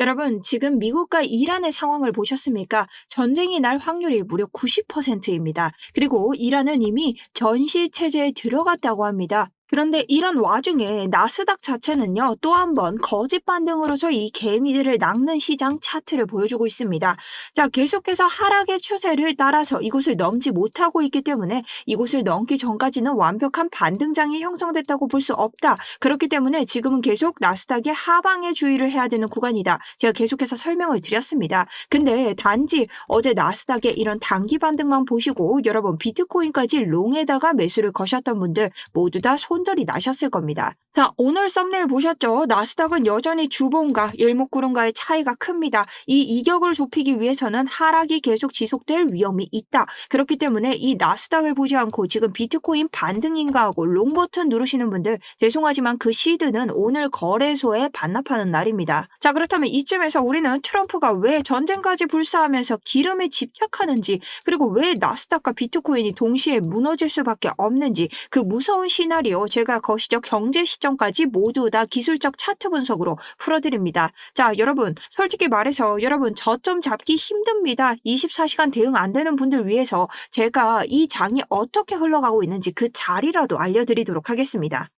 여러분, 지금 미국과 이란의 상황을 보셨습니까? 전쟁이 날 확률이 무려 90%입니다. 그리고 이란은 이미 전시 체제에 들어갔다고 합니다. 그런데 이런 와중에 나스닥 자체는요, 또 한 번 거짓 반등으로서 이 개미들을 낚는 시장 차트를 보여주고 있습니다. 자, 계속해서 하락의 추세를 따라서 이곳을 넘지 못하고 있기 때문에 이곳을 넘기 전까지는 완벽한 반등장이 형성됐다고 볼 수 없다. 그렇기 때문에 지금은 계속 나스닥의 하방에 주의를 해야 되는 구간이다. 제가 계속해서 설명을 드렸습니다. 근데 단지 어제 나스닥의 이런 단기 반등만 보시고 여러분 비트코인까지 롱에다가 매수를 거셨던 분들 모두 다 손절이 나셨을 겁니다. 자, 오늘 썸네일 보셨죠? 나스닥은 여전히 주봉과 일목구름과의 차이가 큽니다. 이 이격을 좁히기 위해서는 하락이 계속 지속될 위험이 있다. 그렇기 때문에 이 나스닥을 보지 않고 지금 비트코인 반등인가 하고 롱 버튼 누르시는 분들 죄송하지만 그 시드는 오늘 거래소에 반납하는 날입니다. 자, 그렇다면 이쯤에서 우리는 트럼프가 왜 전쟁까지 불사하면서 기름에 집착하는지, 그리고 왜 나스닥과 비트코인이 동시에 무너질 수밖에 없는지, 그 무서운 시나리오 제가 거시적 경제 시점까지 모두 다 기술적 차트 분석으로 풀어드립니다. 자, 여러분 솔직히 말해서 여러분 저점 잡기 힘듭니다. 24시간 대응 안 되는 분들 위해서 제가 이 장이 어떻게 흘러가고 있는지 그 자리라도 알려드리도록 하겠습니다.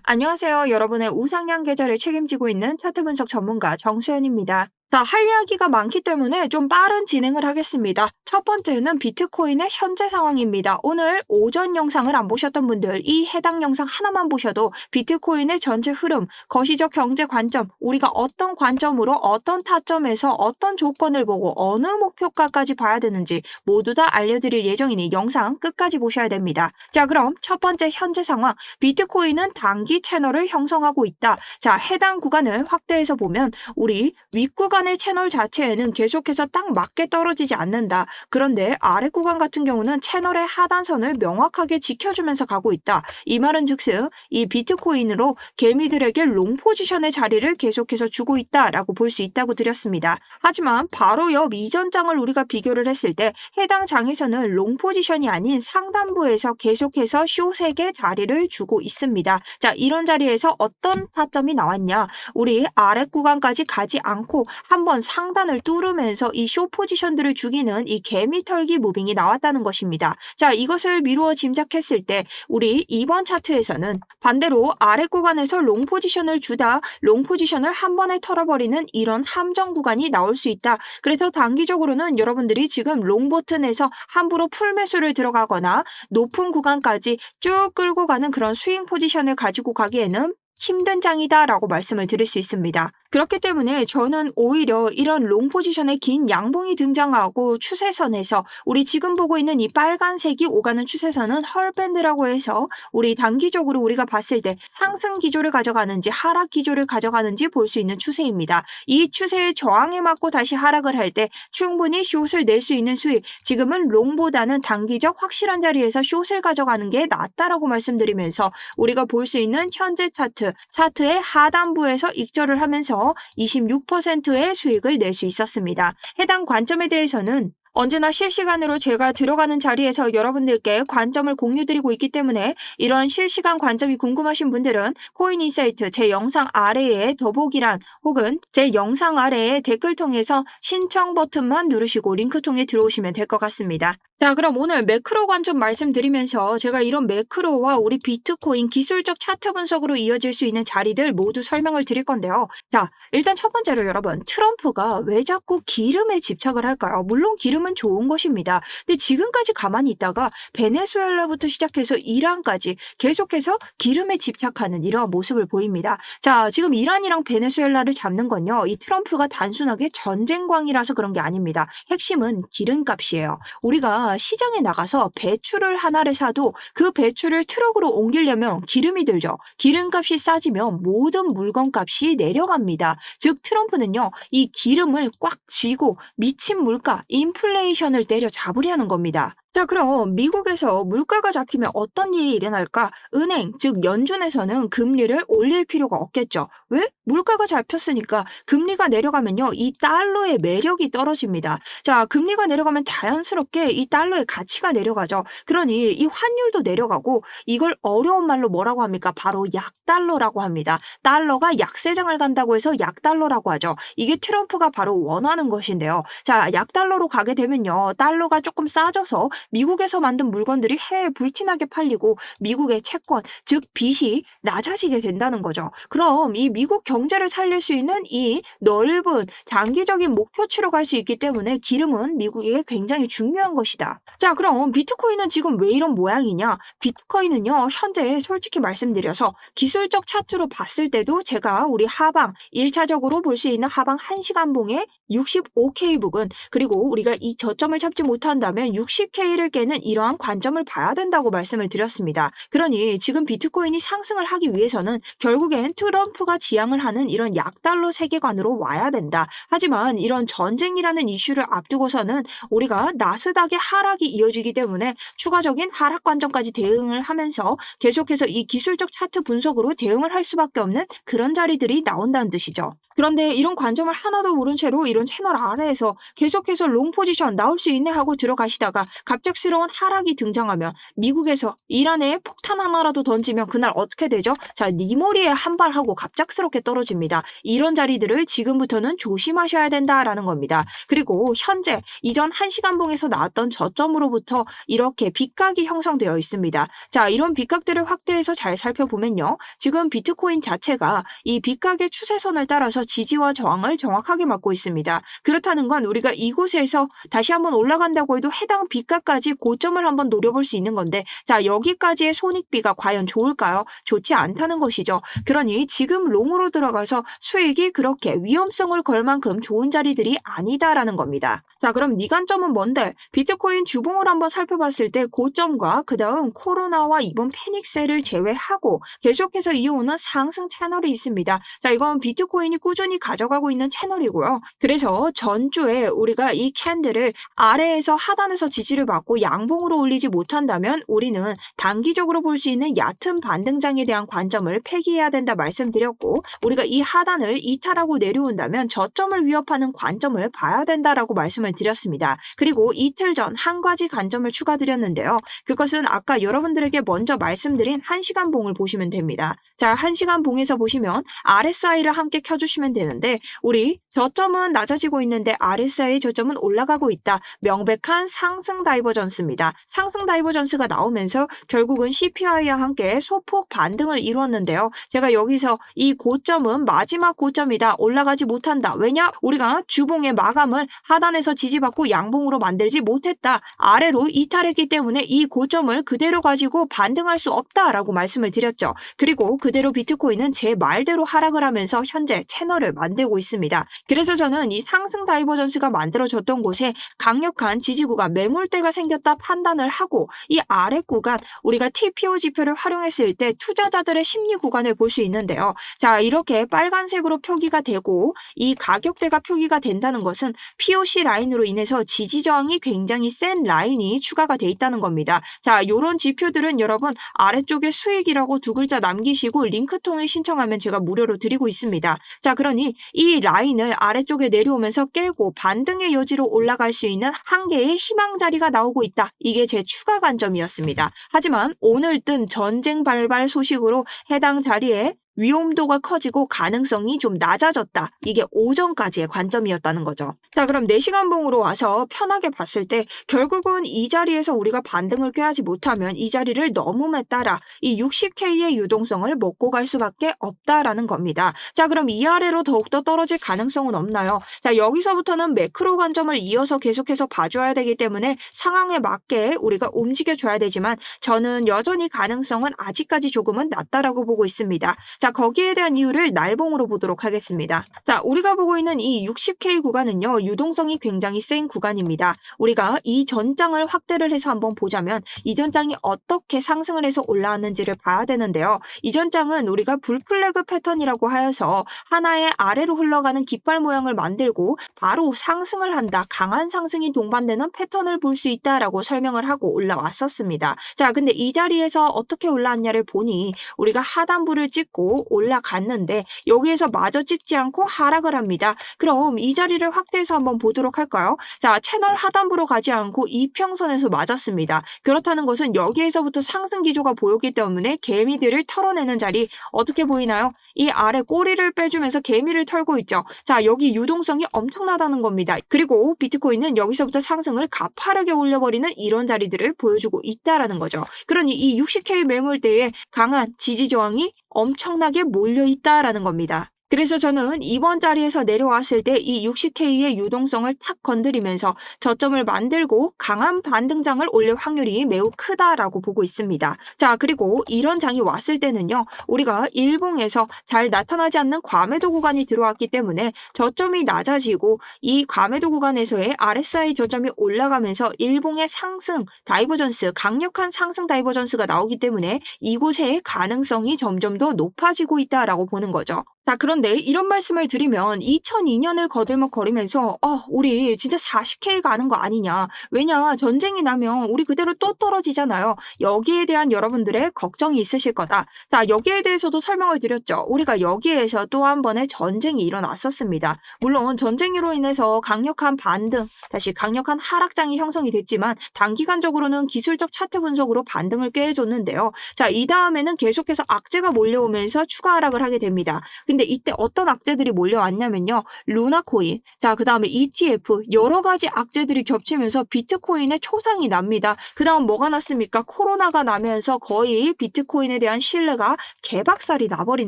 안녕하세요. 여러분의 우상향 계좌를 책임지고 있는 차트 분석 전문가 정수연입니다. 자, 할 이야기가 많기 때문에 좀 빠른 진행을 하겠습니다. 첫 번째는 비트코인의 현재 상황입니다. 오늘 오전 영상을 안 보셨던 분들 이 해당 영상 하나만 보셔도 비트코인의 전체 흐름, 거시적 경제 관점, 우리가 어떤 관점으로 어떤 타점에서 어떤 조건을 보고 어느 목표가까지 봐야 되는지 모두 다 알려드릴 예정이니 영상 끝까지 보셔야 됩니다. 자, 그럼 첫 번째 현재 상황, 비트코인은 단기 채널을 형성하고 있다. 자, 해당 구간을 확대해서 보면 우리 윗구간의 채널 자체에는 계속해서 딱 맞게 떨어지지 않는다. 그런데 아래 구간 같은 경우는 채널의 하단선을 명확하게 지켜주면서 가고 있다. 이 말은 즉슨 이 비트코인으로 개미들에게 롱 포지션의 자리를 계속해서 주고 있다라고 볼 수 있다고 드렸습니다. 하지만 바로 옆 이전 장을 우리가 비교를 했을 때 해당 장에서는 롱 포지션이 아닌 상단부에서 계속해서 숏에게 자리를 주고 있습니다. 자, 이런 자리에서 어떤 타점이 나왔냐? 우리 아래 구간까지 가지 않고 한번 상단을 뚫으면서 이 숏 포지션들을 죽이는 이 개미털기 무빙이 나왔다는 것입니다. 자, 이것을 미루어 짐작했을 때 우리 이번 차트에서는 반대로 아래 구간에서 롱 포지션을 주다 롱 포지션을 한 번에 털어버리는 이런 함정 구간이 나올 수 있다. 그래서 단기적으로는 여러분들이 지금 롱 버튼에서 함부로 풀 매수를 들어가거나 높은 구간까지 쭉 끌고 가는 그런 스윙 포지션을 가지고 가기에는 힘든 장이다라고 말씀을 드릴 수 있습니다. 그렇기 때문에 저는 오히려 이런 롱 포지션에 긴 양봉이 등장하고 추세선에서 우리 지금 보고 있는 이 빨간색이 오가는 추세선은 헐밴드라고 해서 우리 단기적으로 우리가 봤을 때 상승 기조를 가져가는지 하락 기조를 가져가는지 볼 수 있는 추세입니다. 이 추세의 저항에 맞고 다시 하락을 할 때 충분히 숏을 낼 수 있는 수익, 지금은 롱보다는 단기적 확실한 자리에서 숏을 가져가는 게 낫다라고 말씀드리면서 우리가 볼 수 있는 현재 차트의 하단부에서 익절을 하면서 26%의 수익을 낼 수 있었습니다. 해당 관점에 대해서는 언제나 실시간으로 제가 들어가는 자리에서 여러분들께 관점을 공유드리고 있기 때문에 이런 실시간 관점이 궁금하신 분들은 코인인사이트 제 영상 아래에 더보기란 혹은 제 영상 아래에 댓글 통해서 신청 버튼만 누르시고 링크 통해 들어오시면 될 것 같습니다. 자, 그럼 오늘 매크로 관점 말씀드리면서 제가 이런 매크로와 우리 비트코인 기술적 차트 분석으로 이어질 수 있는 자리들 모두 설명을 드릴 건데요. 자, 일단 첫 번째로 여러분, 트럼프가 왜 자꾸 기름에 집착을 할까요? 물론 기름은 좋은 것입니다. 근데 지금까지 가만히 있다가 베네수엘라부터 시작해서 이란까지 계속해서 기름에 집착하는 이러한 모습을 보입니다. 자, 지금 이란이랑 베네수엘라를 잡는 건요, 이 트럼프가 단순하게 전쟁광이라서 그런 게 아닙니다. 핵심은 기름값이에요. 우리가 시장에 나가서 배추를 하나를 사도 그 배추를 트럭으로 옮기려면 기름이 들죠. 기름값이 싸지면 모든 물건값이 내려갑니다. 즉 트럼프는요, 이 기름을 꽉 쥐고 미친 물가, 인플레이션을 때려잡으려는 겁니다. 자, 그럼 미국에서 물가가 잡히면 어떤 일이 일어날까? 은행, 즉 연준에서는 금리를 올릴 필요가 없겠죠. 왜? 물가가 잡혔으니까 금리가 내려가면요, 이 달러의 매력이 떨어집니다. 자, 금리가 내려가면 자연스럽게 이 달러의 가치가 내려가죠. 그러니 이 환율도 내려가고 이걸 어려운 말로 뭐라고 합니까? 바로 약달러라고 합니다. 달러가 약세장을 간다고 해서 약달러라고 하죠. 이게 트럼프가 바로 원하는 것인데요. 자, 약달러로 가게 되면요, 달러가 조금 싸져서 미국에서 만든 물건들이 해외에 불티나게 팔리고 미국의 채권, 즉 빚이 낮아지게 된다는 거죠. 그럼 이 미국 경제를 살릴 수 있는 이 넓은 장기적인 목표치로 갈 수 있기 때문에 기름은 미국에게 굉장히 중요한 것이다. 자, 그럼 비트코인은 지금 왜 이런 모양이냐? 비트코인은요, 현재 솔직히 말씀드려서 기술적 차트로 봤을 때도 제가 우리 하방, 1차적으로 볼 수 있는 하방 1시간 봉의 65K 부근, 그리고 우리가 이 저점을 잡지 못한다면 60K를 깨는 이러한 관점을 봐야 된다고 말씀을 드렸습니다. 그러니 지금 비트코인이 상승을 하기 위해서는 결국엔 트럼프가 지향을 하는 이런 약달러 세계관으로 와야 된다. 하지만 이런 전쟁이라는 이슈를 앞두고서는 우리가 나스닥의 하락이 이어지기 때문에 추가적인 하락 관점까지 대응을 하면서 계속해서 이 기술적 차트 분석으로 대응을 할 수밖에 없는 그런 자리들이 나온다는 뜻이죠. 그런데 이런 관점을 하나도 모른 채로 이런 채널 아래에서 계속해서 롱 포지션 나올 수 있네 하고 들어가시다가 갑작스러운 하락이 등장하면 미국에서 이란에 폭탄 하나라도 던지면 그날 어떻게 되죠? 자, 네 머리에 한 발 하고 갑작스럽게 떨어집니다. 이런 자리들을 지금부터는 조심하셔야 된다라는 겁니다. 그리고 현재 이전 1시간봉에서 나왔던 저점으로부터 이렇게 빗각이 형성되어 있습니다. 자, 이런 빗각들을 확대해서 잘 살펴보면요, 지금 비트코인 자체가 이 빗각의 추세선을 따라서 지지와 저항을 정확하게 맞고 있습니다. 그렇다는 건 우리가 이곳에서 다시 한번 올라간다고 해도 해당 빗각까지 고점을 한번 노려볼 수 있는 건데, 자, 여기까지의 손익비가 과연 좋을까요? 좋지 않다는 것이죠. 그러니 지금 롱으로 들어가서 수익이 그렇게 위험성을 걸 만큼 좋은 자리들이 아니다라는 겁니다. 자, 그럼 네 관점은 뭔데? 비트코인 주봉을 한번 살펴봤을 때 고점과 그 다음 코로나와 이번 패닉세를 제외하고 계속해서 이어오는 상승 채널이 있습니다. 자, 이건 비트코인이 꾸준히 가져가고 있는 채널이고요. 그래서 전주에 우리가 이 캔들을 아래에서 하단에서 지지를 받고 양봉으로 올리지 못한다면 우리는 단기적으로 볼 수 있는 얕은 반등장에 대한 관점을 폐기해야 된다 말씀드렸고, 우리가 이 하단을 이탈하고 내려온다면 저점을 위협하는 관점을 봐야 된다라고 말씀을 드렸습니다. 그리고 이틀 전 한 가지 관점을 추가드렸는데요. 그것은 아까 여러분들에게 먼저 말씀드린 1시간 봉을 보시면 됩니다. 자, 1시간 봉에서 보시면 RSI를 함께 켜주시면 되는데, 우리 저점은 낮아지고 있는데 RSI의 저점은 올라가고 있다. 명백한 상승 다이버전스입니다. 상승 다이버전스가 나오면서 결국은 CPI와 함께 소폭 반등을 이루었는데요. 제가 여기서 이 고점은 마지막 고점이다, 올라가지 못한다. 왜냐? 우리가 주봉의 마감을 하단에서 지지받고 양봉으로 만들지 못했다, 아래로 이탈했기 때문에 이 고점을 그대로 가지고 반등할 수 없다라고 말씀을 드렸죠. 그리고 그대로 비트코인은 제 말대로 하락을 하면서 현재 채널을 만들고 있습니다. 그래서 저는 이 상승 다이버전스가 만들어졌던 곳에 강력한 지지구간 매물대가 생겼다 판단을 하고, 이 아래 구간 우리가 TPO 지표를 활용했을 때 투자자들의 심리 구간을 볼 수 있는데요. 자, 이렇게 빨간색으로 표기가 되고 이 가격대가 표기가 된다는 것은 POC 라인으로 인해서 지지 저항이 굉장히 센 라인이 추가가 돼 있다는 겁니다. 자, 요런 지표들은 여러분 아래쪽에 수익이라고 두 글자 남기시고 링크 통해 신청하면 제가 무료로 드리고 있습니다. 자, 그러니 이 라인을 아래쪽에 내려오면서 깨고 반등의 여지로 올라갈 수 있는 한 개의 희망 자리가 나오고 있다. 이게 제 추가 관점이었습니다. 하지만 오늘 뜬 전쟁 발발 소식으로 해당 자리에 위험도가 커지고 가능성이 좀 낮아졌다. 이게 오전까지의 관점이었다는 거죠. 자, 그럼 4시간 봉으로 와서 편하게 봤을 때 결국은 이 자리에서 우리가 반등을 꾀하지 못하면 이 자리를 너무 따라 이 60K의 유동성을 먹고 갈 수밖에 없다라는 겁니다. 자, 그럼 이 아래로 더욱더 떨어질 가능성은 없나요? 자, 여기서부터는 매크로 관점을 이어서 계속해서 봐줘야 되기 때문에 상황에 맞게 우리가 움직여줘야 되지만 저는 여전히 가능성은 아직까지 조금은 낮다라고 보고 있습니다. 자, 자, 거기에 대한 이유를 날봉으로 보도록 하겠습니다. 자, 우리가 보고 있는 이 60K 구간은요, 유동성이 굉장히 센 구간입니다. 우리가 이 전장을 확대를 해서 한번 보자면 이 전장이 어떻게 상승을 해서 올라왔는지를 봐야 되는데요. 이 전장은 우리가 불플래그 패턴이라고 하여서 하나의 아래로 흘러가는 깃발 모양을 만들고 바로 상승을 한다, 강한 상승이 동반되는 패턴을 볼 수 있다라고 설명을 하고 올라왔었습니다. 자, 근데 이 자리에서 어떻게 올라왔냐를 보니 우리가 하단부를 찍고 올라갔는데 여기에서 마저 찍지 않고 하락을 합니다. 그럼 이 자리를 확대해서 한번 보도록 할까요? 자, 채널 하단부로 가지 않고 이평선에서 맞았습니다. 그렇다는 것은 여기에서부터 상승 기조가 보였기 때문에 개미들을 털어내는 자리, 어떻게 보이나요? 이 아래 꼬리를 빼주면서 개미를 털고 있죠. 자, 여기 유동성이 엄청나다는 겁니다. 그리고 비트코인은 여기서부터 상승을 가파르게 올려버리는 이런 자리들을 보여주고 있다라는 거죠. 그러니 이 60K 매물대에 강한 지지 저항이 엄청나게 몰려 있다라는 겁니다. 그래서 저는 이번 자리에서 내려왔을 때 이 60K의 유동성을 탁 건드리면서 저점을 만들고 강한 반등장을 올릴 확률이 매우 크다라고 보고 있습니다. 자, 그리고 이런 장이 왔을 때는요, 우리가 일봉에서 잘 나타나지 않는 과매도 구간이 들어왔기 때문에 저점이 낮아지고 이 과매도 구간에서의 RSI 저점이 올라가면서 일봉의 상승 다이버전스, 강력한 상승 다이버전스가 나오기 때문에 이곳의 가능성이 점점 더 높아지고 있다라고 보는 거죠. 자, 그런데 이런 말씀을 드리면 2002년을 거들먹거리면서 우리 진짜 40K 가는 거 아니냐. 왜냐, 전쟁이 나면 우리 그대로 또 떨어지잖아요. 여기에 대한 여러분들의 걱정이 있으실 거다. 자, 여기에 대해서도 설명을 드렸죠. 우리가 여기에서 또 한 번의 전쟁이 일어났었습니다. 물론 전쟁으로 인해서 강력한 반등, 다시 강력한 하락장이 형성이 됐지만 단기간적으로는 기술적 차트 분석으로 반등을 꾀해줬는데요. 자, 이 다음에는 계속해서 악재가 몰려오면서 추가 하락을 하게 됩니다. 근데 이때 어떤 악재들이 몰려왔냐면요, 루나코인, 자, 그 다음에 ETF, 여러 가지 악재들이 겹치면서 비트코인의 초상이 납니다. 그 다음 뭐가 났습니까? 코로나가 나면서 거의 비트코인에 대한 신뢰가 개박살이 나버린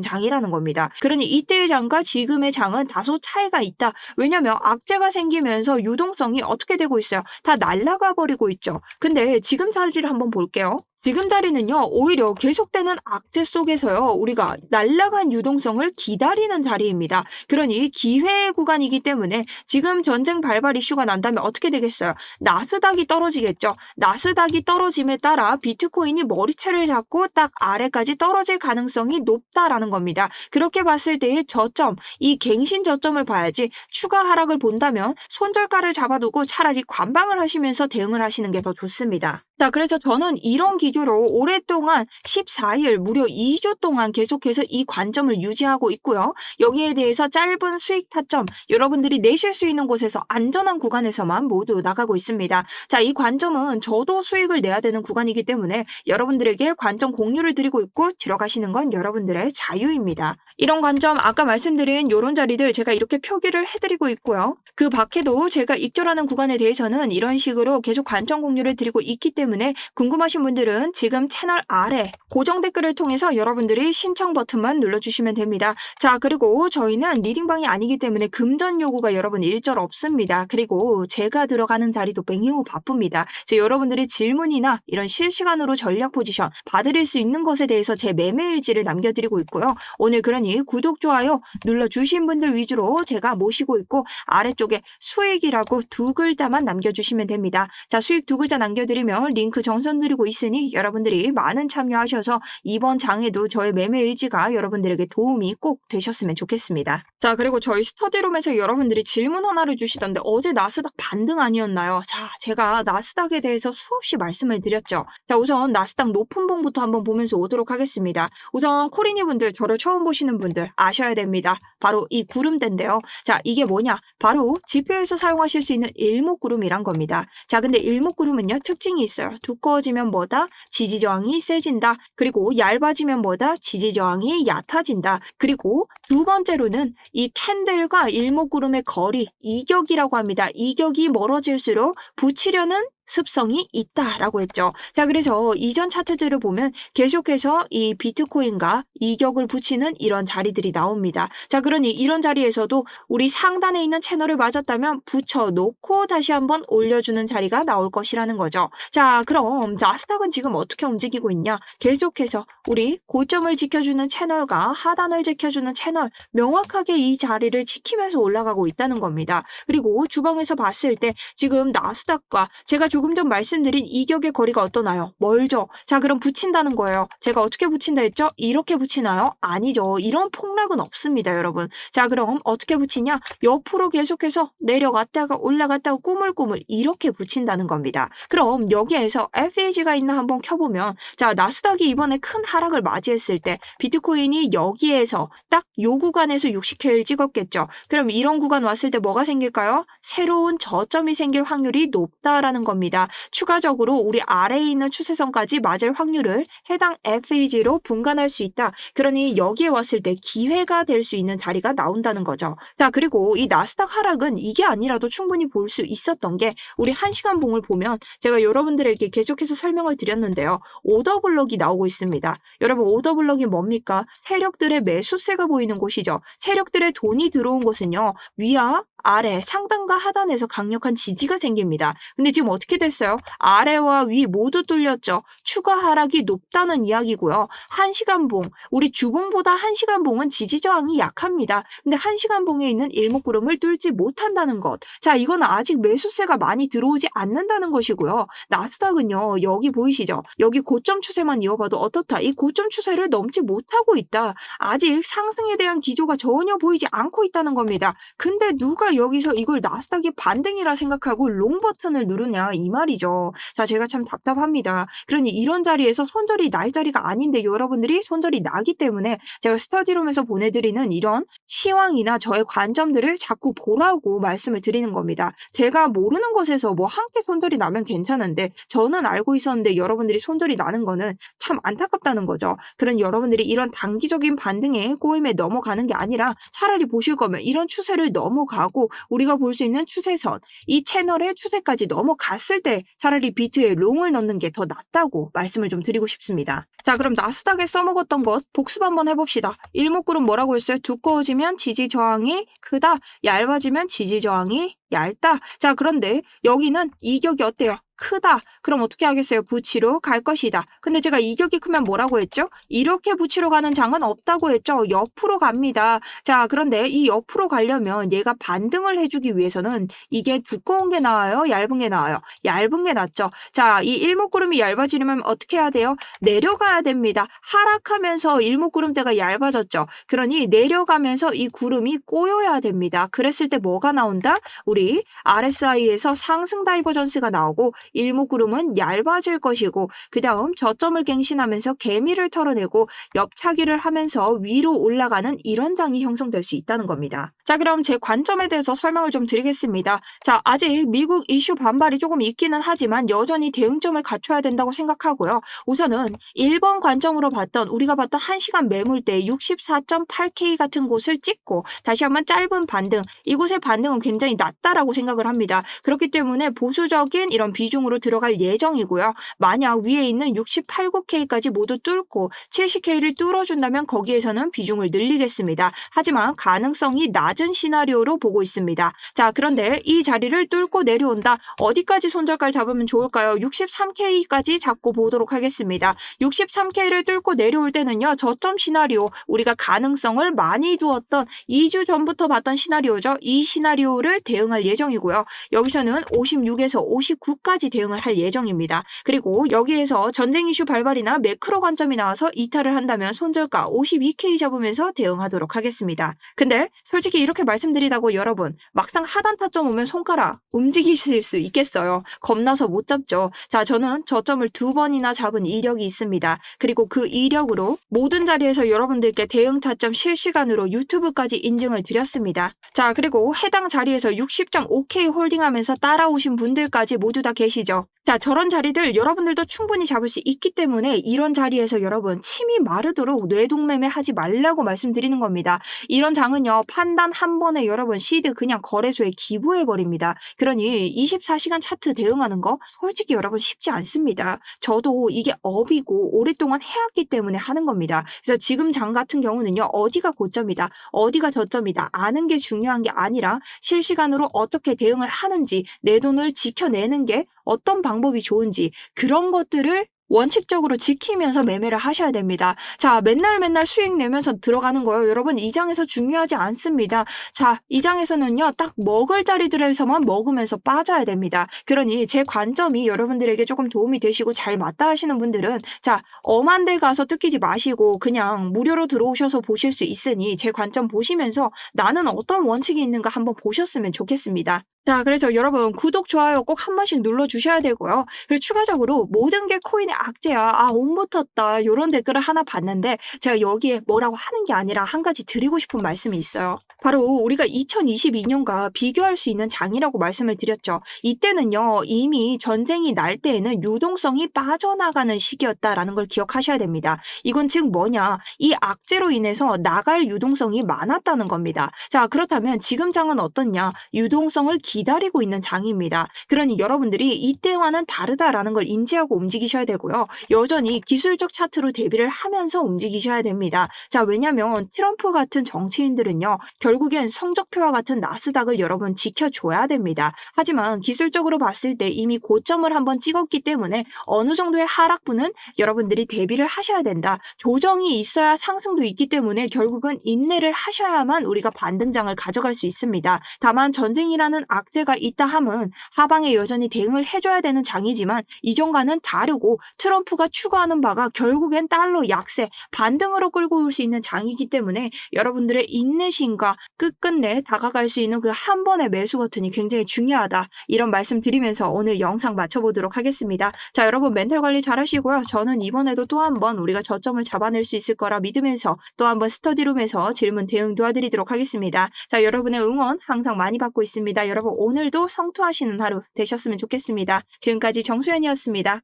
장이라는 겁니다. 그러니 이때의 장과 지금의 장은 다소 차이가 있다. 왜냐면 악재가 생기면서 유동성이 어떻게 되고 있어요? 다 날아가 버리고 있죠. 근데 지금 자리를 한번 볼게요. 지금 자리는요, 오히려 계속되는 악재 속에서요, 우리가 날아간 유동성을 기다리는 자리입니다. 그러니 기회의 구간이기 때문에 지금 전쟁 발발 이슈가 난다면 어떻게 되겠어요? 나스닥이 떨어지겠죠. 나스닥이 떨어짐에 따라 비트코인이 머리채를 잡고 딱 아래까지 떨어질 가능성이 높다라는 겁니다. 그렇게 봤을 때의 저점, 이 갱신 저점을 봐야지 추가 하락을 본다면 손절가를 잡아두고 차라리 관방을 하시면서 대응을 하시는 게 더 좋습니다. 자, 그래서 저는 이런 기조로 오랫동안 14일, 무려 2주 동안 계속해서 이 관점을 유지하고 있고요. 여기에 대해서 짧은 수익 타점, 여러분들이 내실 수 있는 곳에서 안전한 구간에서만 모두 나가고 있습니다. 자, 이 관점은 저도 수익을 내야 되는 구간이기 때문에 여러분들에게 관점 공유를 드리고 있고 들어가시는 건 여러분들의 자유입니다. 이런 관점, 아까 말씀드린 이런 자리들 제가 이렇게 표기를 해드리고 있고요. 그 밖에도 제가 익절하는 구간에 대해서는 이런 식으로 계속 관점 공유를 드리고 있기 때문에 궁금하신 분들은 지금 채널 아래 고정 댓글을 통해서 여러분들이 신청 버튼만 눌러주시면 됩니다. 자, 그리고 저희는 리딩방이 아니기 때문에 금전 요구가 여러분 일절 없습니다. 그리고 제가 들어가는 자리도 매우 바쁩니다. 여러분들의 질문이나 이런 실시간으로 전략 포지션 봐드릴 수 있는 것에 대해서 제 매매일지를 남겨드리고 있고요. 오늘 그러니 구독, 좋아요 눌러주신 분들 위주로 제가 모시고 있고 아래쪽에 수익이라고 2글자만 남겨주시면 됩니다. 자, 수익 2글자 남겨드리면 링크 정선드리고 있으니 여러분들이 많은 참여하셔서 이번 장에도 저의 매매일지가 여러분들에게 도움이 꼭 되셨으면 좋겠습니다. 자, 그리고 저희 스터디룸에서 여러분들이 질문 하나를 주시던데 어제 나스닥 반등 아니었나요? 자, 제가 나스닥에 대해서 수없이 말씀을 드렸죠. 자, 우선 나스닥 높은 봉부터 한번 보면서 오도록 하겠습니다. 우선 코리니 분들, 저를 처음 보시는 분들 아셔야 됩니다. 바로 이 구름대인데요. 자, 이게 뭐냐? 바로 지표에서 사용하실 수 있는 일목구름이란 겁니다. 자, 근데 일목구름은요, 특징이 있어요. 두꺼워지면 뭐다? 지지저항이 세진다. 그리고 얇아지면 뭐다? 지지저항이 얕아진다. 그리고 두 번째로는 이 캔들과 일목구름의 거리, 이격이라고 합니다. 이격이 멀어질수록 붙이려는 습성이 있다라고 했죠. 자, 그래서 이전 차트들을 보면 계속해서 이 비트코인과 이격을 붙이는 이런 자리들이 나옵니다. 자, 그러니 이런 자리에서도 우리 상단에 있는 채널을 맞았다면 붙여놓고 다시 한번 올려주는 자리가 나올 것이라는 거죠. 자, 그럼 나스닥은 지금 어떻게 움직이고 있냐? 계속해서 우리 고점을 지켜주는 채널과 하단을 지켜주는 채널, 명확하게 이 자리를 지키면서 올라가고 있다는 겁니다. 그리고 주방에서 봤을 때 지금 나스닥과 제가 조금 전 말씀드린 이격의 거리가 어떠나요? 멀죠? 자, 그럼 붙인다는 거예요. 제가 어떻게 붙인다 했죠? 이렇게 붙이나요? 아니죠. 이런 폭락은 없습니다, 여러분. 자, 그럼 어떻게 붙이냐? 옆으로 계속해서 내려갔다가 올라갔다가 꾸물꾸물 이렇게 붙인다는 겁니다. 그럼 여기에서 FEG가 있나 한번 켜보면, 자, 나스닥이 이번에 큰 하락을 맞이했을 때 비트코인이 여기에서 딱 요 구간에서 60K를 찍었겠죠. 그럼 이런 구간 왔을 때 뭐가 생길까요? 새로운 저점이 생길 확률이 높다라는 겁니다. 추가적으로 우리 아래에 있는 추세선까지 맞을 확률을 해당 FEG로 분간할 수 있다. 그러니 여기에 왔을 때 기회가 될 수 있는 자리가 나온다는 거죠. 자, 그리고 이 나스닥 하락은 이게 아니라도 충분히 볼 수 있었던 게 우리 1시간 봉을 보면 제가 여러분들에게 계속해서 설명을 드렸는데요. 오더블럭이 나오고 있습니다. 여러분, 오더블럭이 뭡니까? 세력들의 매수세가 보이는 곳이죠. 세력들의 돈이 들어온 곳은요. 위와 아래, 상단과 하단에서 강력한 지지가 생깁니다. 근데 지금 어떻게 됐어요? 아래와 위 모두 뚫렸죠. 추가 하락이 높다는 이야기고요. 1시간 봉, 우리 주봉보다 1시간 봉은 지지 저항이 약합니다. 근데 1시간 봉에 있는 일목구름을 뚫지 못한다는 것. 자, 이건 아직 매수세가 많이 들어오지 않는다는 것이고요. 나스닥은요, 여기 보이시죠? 여기 고점 추세만 이어봐도 어떻다? 이 고점 추세를 넘지 못하고 있다. 아직 상승에 대한 기조가 전혀 보이지 않고 있다는 겁니다. 근데 누가 여기서 이걸 나스닥이 반등이라 생각하고 롱 버튼을 누르냐 이 말이죠. 자, 제가 참 답답합니다. 그러니 이런 자리에서 손절이 날 자리가 아닌데 여러분들이 손절이 나기 때문에 제가 스터디룸에서 보내드리는 이런 시황이나 저의 관점들을 자꾸 보라고 말씀을 드리는 겁니다. 제가 모르는 것에서 뭐 한 개 손절이 나면 괜찮은데 저는 알고 있었는데 여러분들이 손절이 나는 거는 참 안타깝다는 거죠. 그런 여러분들이 이런 단기적인 반등에 꼬임에 넘어가는 게 아니라 차라리 보실 거면 이런 추세를 넘어가고 우리가 볼 수 있는 추세선, 이 채널의 추세까지 넘어갔을 때 차라리 비트에 롱을 넣는 게 더 낫다고 말씀을 좀 드리고 싶습니다. 자, 그럼 나스닥에 써먹었던 것 복습 한번 해봅시다. 일목구름 뭐라고 했어요? 두꺼워지면 지지 저항이 크다, 얇아지면 지지 저항이 얇다. 자, 그런데 여기는 이격이 어때요? 크다. 그럼 어떻게 하겠어요? 붙이러 갈 것이다. 근데 제가 이격이 크면 뭐라고 했죠? 이렇게 붙이러 가는 장은 없다고 했죠? 옆으로 갑니다. 자, 그런데 이 옆으로 가려면 얘가 반등을 해주기 위해서는 이게 두꺼운 게 나아요? 얇은 게 나아요? 얇은 게 낫죠? 자, 이 일목구름이 얇아지려면 어떻게 해야 돼요? 내려가야 됩니다. 하락하면서 일목구름대가 얇아졌죠? 그러니 내려가면서 이 구름이 꼬여야 됩니다. 그랬을 때 뭐가 나온다? 우리 RSI에서 상승 다이버전스가 나오고 일목구름은 얇아질 것이고 그 다음 저점을 갱신하면서 개미를 털어내고 옆차기를 하면서 위로 올라가는 이런 장이 형성될 수 있다는 겁니다. 자, 그럼 제 관점에 대해서 설명을 좀 드리겠습니다. 자, 아직 미국 이슈 반발이 조금 있기는 하지만 여전히 대응점을 갖춰야 된다고 생각하고요. 우선은 1번 관점으로 우리가 봤던 1시간 매물대 64.8K 같은 곳을 찍고 다시 한번 짧은 반등, 이곳의 반등은 굉장히 낮다라고 생각을 합니다. 그렇기 때문에 보수적인 이런 비중으로 들어갈 예정이고요. 만약 위에 있는 68,9K까지 모두 뚫고 70K를 뚫어준다면 거기에서는 비중을 늘리겠습니다. 하지만 가능성이 낮은 시나리오로 보고 있습니다. 자, 그런데 이 자리를 뚫고 내려온다. 어디까지 손절가를 잡으면 좋을까요? 63K까지 잡고 보도록 하겠습니다. 63K를 뚫고 내려올 때는요. 저점 시나리오, 우리가 가능성을 많이 두었던 2주 전부터 봤던 시나리오죠. 이 시나리오를 대응할 예정이고요. 여기서는 56에서 59까지 대응을 할 예정입니다. 그리고 여기에서 전쟁 이슈 발발이나 매크로 관점이 나와서 이탈을 한다면 손절가 52K 잡으면서 대응하도록 하겠습니다. 근데 솔직히 이렇게 말씀드리다고 여러분 막상 하단 타점 오면 손가락 움직이실 수 있겠어요? 겁나서 못 잡죠. 자, 저는 저점을 2번이나 잡은 이력이 있습니다. 그리고 그 이력으로 모든 자리에서 여러분들께 대응 타점 실시간으로 유튜브까지 인증을 드렸습니다. 자, 그리고 해당 자리에서 60.5K 홀딩하면서 따라오신 분들까지 모두 다 계시죠. 자, 저런 자리들 여러분들도 충분히 잡을 수 있기 때문에 이런 자리에서 여러분 침이 마르도록 뇌동매매 하지 말라고 말씀드리는 겁니다. 이런 장은요, 판단 한 번에 여러분 시드 그냥 거래소에 기부해버립니다. 그러니 24시간 차트 대응하는 거 솔직히 여러분 쉽지 않습니다. 저도 이게 업이고 오랫동안 해왔기 때문에 하는 겁니다. 그래서 지금 장 같은 경우는요, 어디가 고점이다, 어디가 저점이다 아는 게 중요한 게 아니라 실시간으로 어떻게 대응을 하는지, 내 돈을 지켜내는 게 어떤 방법이 좋은지 그런 것들을 원칙적으로 지키면서 매매를 하셔야 됩니다. 자, 맨날 수익 내면서 들어가는 거요. 여러분, 이 장에서 중요하지 않습니다. 자, 이 장에서는요, 딱 먹을 자리들에서만 먹으면서 빠져야 됩니다. 그러니 제 관점이 여러분들에게 조금 도움이 되시고 잘 맞다 하시는 분들은 자, 엄한 데 가서 뜯기지 마시고 그냥 무료로 들어오셔서 보실 수 있으니 제 관점 보시면서 나는 어떤 원칙이 있는가 한번 보셨으면 좋겠습니다. 자, 그래서 여러분 구독, 좋아요 꼭 한 번씩 눌러주셔야 되고요. 그리고 추가적으로 모든 게 코인의 악재야, 아, 온 붙었다 요런 댓글을 하나 봤는데 제가 여기에 뭐라고 하는 게 아니라 한 가지 드리고 싶은 말씀이 있어요. 바로 우리가 2022년과 비교할 수 있는 장이라고 말씀을 드렸죠. 이때는요, 이미 전쟁이 날 때에는 유동성이 빠져나가는 시기였다라는 걸 기억하셔야 됩니다. 이건 즉 뭐냐, 이 악재로 인해서 나갈 유동성이 많았다는 겁니다. 자, 그렇다면 지금 장은 어떻냐, 유동성을 기다리고 있는 장입니다. 그러니 여러분들이 이때와는 다르다라는 걸 인지하고 움직이셔야 되고요. 여전히 기술적 차트로 대비를 하면서 움직이셔야 됩니다. 자, 왜냐면 트럼프 같은 정치인들은요, 결국엔 성적표와 같은 나스닥을 여러분 지켜줘야 됩니다. 하지만 기술적으로 봤을 때 이미 고점을 한번 찍었기 때문에 어느 정도의 하락분은 여러분들이 대비를 하셔야 된다. 조정이 있어야 상승도 있기 때문에 결국은 인내를 하셔야만 우리가 반등장을 가져갈 수 있습니다. 다만 전쟁이라는 악재가 있다 함은 하방에 여전히 대응을 해줘야 되는 장이지만 이전과는 다르고 트럼프가 추구하는 바가 결국엔 달러 약세, 반등으로 끌고 올 수 있는 장이기 때문에 여러분들의 인내심과 끝끝내 다가갈 수 있는 그 한 번의 매수 버튼이 굉장히 중요하다. 이런 말씀 드리면서 오늘 영상 마쳐보도록 하겠습니다. 자, 여러분 멘탈 관리 잘 하시고요. 저는 이번에도 또 한 번 우리가 저점을 잡아낼 수 있을 거라 믿으면서 또 한 번 스터디룸에서 질문 대응 도와드리도록 하겠습니다. 자, 여러분의 응원 항상 많이 받고 있습니다. 여러분 오늘도 성투하시는 하루 되셨으면 좋겠습니다. 지금까지 정수연이었습니다.